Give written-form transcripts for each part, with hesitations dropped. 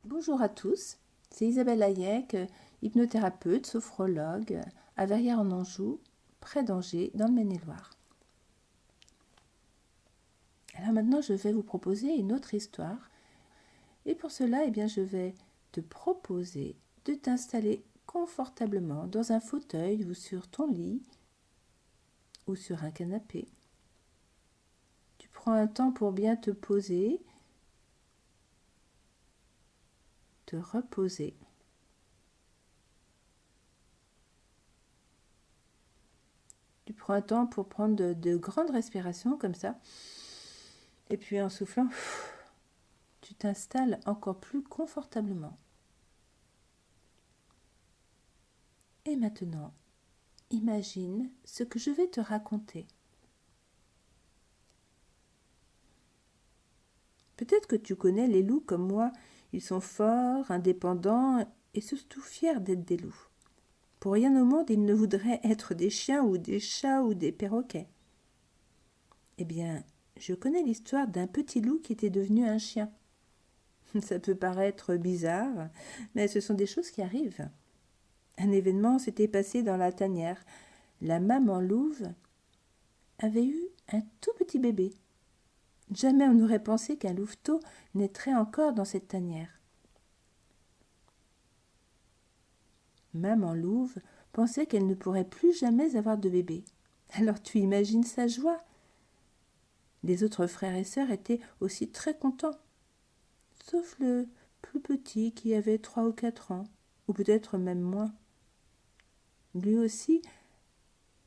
Bonjour à tous, c'est Isabelle Hayek, hypnothérapeute, sophrologue, à Verrières-en-Anjou, près d'Angers, dans le Maine-et-Loire. Alors maintenant, je vais vous proposer une autre histoire. Et pour cela, je vais te proposer de t'installer confortablement dans un fauteuil ou sur ton lit ou sur un canapé. Tu prends un temps pour bien te poser, te reposer. Tu prends un temps pour prendre de grandes respirations comme ça. Et puis en soufflant, tu t'installes encore plus confortablement. Et maintenant, imagine ce que je vais te raconter. Peut-être que tu connais les loups comme moi. Ils sont forts, indépendants et surtout fiers d'être des loups. Pour rien au monde, ils ne voudraient être des chiens ou des chats ou des perroquets. Eh bien, je connais l'histoire d'un petit loup qui était devenu un chien. Ça peut paraître bizarre, mais ce sont des choses qui arrivent. Un événement s'était passé dans la tanière. La maman louve avait eu un tout petit bébé. Jamais on n'aurait pensé qu'un louveteau naîtrait encore dans cette tanière. Maman louve pensait qu'elle ne pourrait plus jamais avoir de bébé. Alors tu imagines sa joie. Les autres frères et sœurs étaient aussi très contents, sauf le plus petit qui avait 3 ou 4 ans, ou peut-être même moins. Lui aussi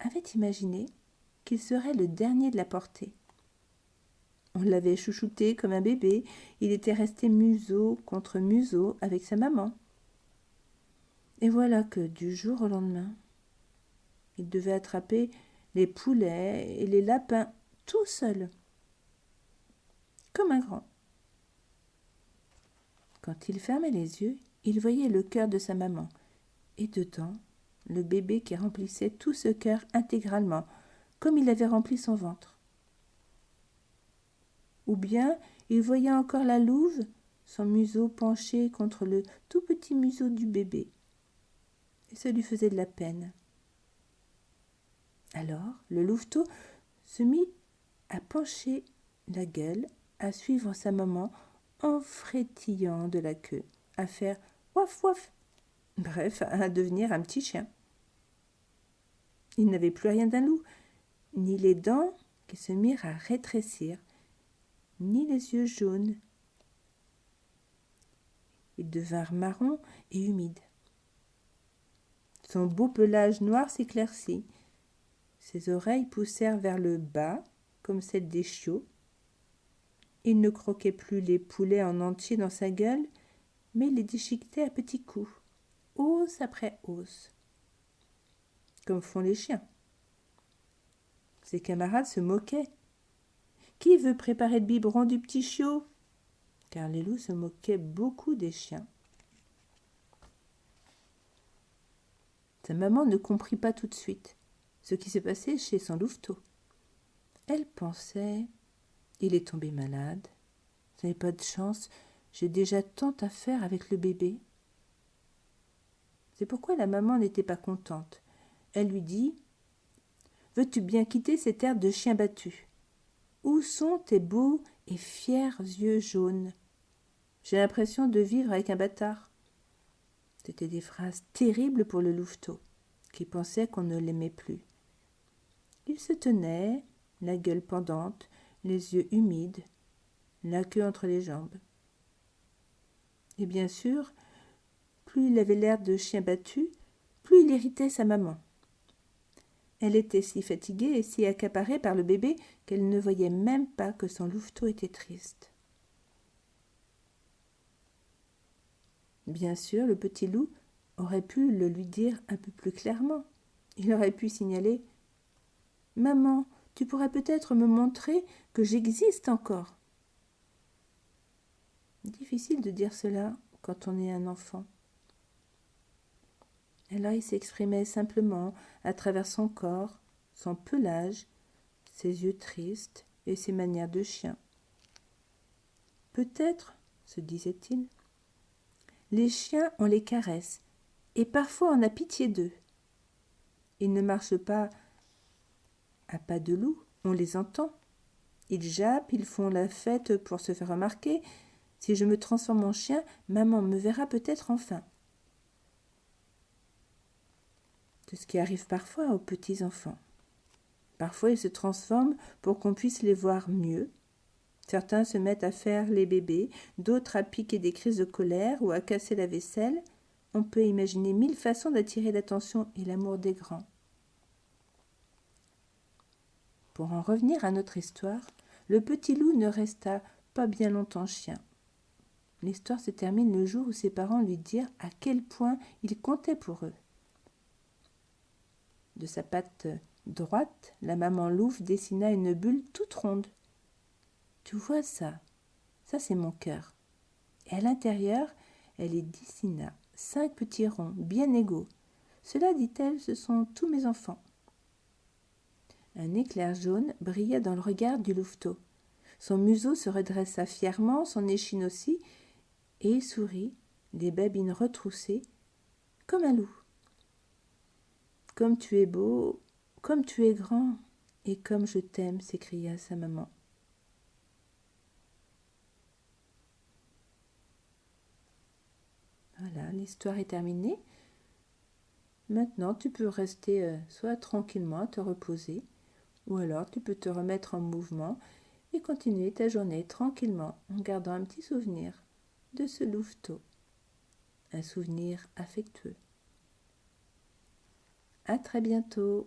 avait imaginé qu'il serait le dernier de la portée. On l'avait chouchouté comme un bébé, il était resté museau contre museau avec sa maman. Et voilà que du jour au lendemain, il devait attraper les poulets et les lapins tout seul, comme un grand. Quand il fermait les yeux, il voyait le cœur de sa maman, et dedans, le bébé qui remplissait tout ce cœur intégralement, comme il avait rempli son ventre. Ou bien il voyait encore la louve, son museau penché contre le tout petit museau du bébé, et ça lui faisait de la peine. Alors le louveteau se mit à pencher la gueule, à suivre sa maman en frétillant de la queue, à faire waf waf, bref, à devenir un petit chien. Il n'avait plus rien d'un loup, ni les dents qui se mirent à rétrécir, ni les yeux jaunes. Ils devinrent marrons et humides. Son beau pelage noir s'éclaircit. Ses oreilles poussèrent vers le bas, comme celles des chiots. Il ne croquait plus les poulets en entier dans sa gueule, mais les déchiquetait à petits coups, os après os, comme font les chiens. Ses camarades se moquaient. « Qui veut préparer le biberon du petit chiot ?» Car les loups se moquaient beaucoup des chiens. Sa maman ne comprit pas tout de suite ce qui se passait chez son louveteau. Elle pensait « Il est tombé malade. Ce n'est pas de chance, j'ai déjà tant à faire avec le bébé. » C'est pourquoi la maman n'était pas contente. Elle lui dit « Veux-tu bien quitter cette air de chien battu ? Où sont tes beaux et fiers yeux jaunes ? J'ai l'impression de vivre avec un bâtard. » C'étaient des phrases terribles pour le louveteau, qui pensait qu'on ne l'aimait plus. Il se tenait, la gueule pendante, les yeux humides, la queue entre les jambes. Et bien sûr, plus il avait l'air de chien battu, plus il irritait sa maman. Elle était si fatiguée et si accaparée par le bébé qu'elle ne voyait même pas que son louveteau était triste. Bien sûr, le petit loup aurait pu le lui dire un peu plus clairement. Il aurait pu signaler « Maman, tu pourrais peut-être me montrer que j'existe encore. » Difficile de dire cela quand on est un enfant. Alors il s'exprimait simplement à travers son corps, son pelage, ses yeux tristes et ses manières de chien. Peut-être, se disait-il, Les chiens, on les caresse, et parfois on a pitié d'eux. Ils ne marchent pas à pas de loup, on les entend. Ils jappent, ils font la fête pour se faire remarquer. Si je me transforme en chien, maman me verra peut-être enfin. C'est ce qui arrive parfois aux petits enfants. Parfois ils se transforment pour qu'on puisse les voir mieux. Certains se mettent à faire les bébés, d'autres à piquer des crises de colère ou à casser la vaisselle. On peut imaginer 1000 façons d'attirer l'attention et l'amour des grands. Pour en revenir à notre histoire, le petit loup ne resta pas bien longtemps chien. L'histoire se termine le jour où ses parents lui dirent à quel point il comptait pour eux. De sa patte droite, la maman louve dessina une bulle toute ronde. « Tu vois ça? Ça c'est mon cœur. » Et à l'intérieur, elle y dessina 5 petits ronds bien égaux. « Cela, dit-elle, ce sont tous mes enfants. » Un éclair jaune brilla dans le regard du louveteau. Son museau se redressa fièrement, son échine aussi, et il sourit, les babines retroussées, comme un loup. « Comme tu es beau, comme tu es grand, et comme je t'aime, s'écria sa maman. Voilà, l'histoire est terminée. Maintenant, tu peux rester soit tranquillement à te reposer, ou alors tu peux te remettre en mouvement et continuer ta journée tranquillement en gardant un petit souvenir de ce louveteau, un souvenir affectueux. À très bientôt.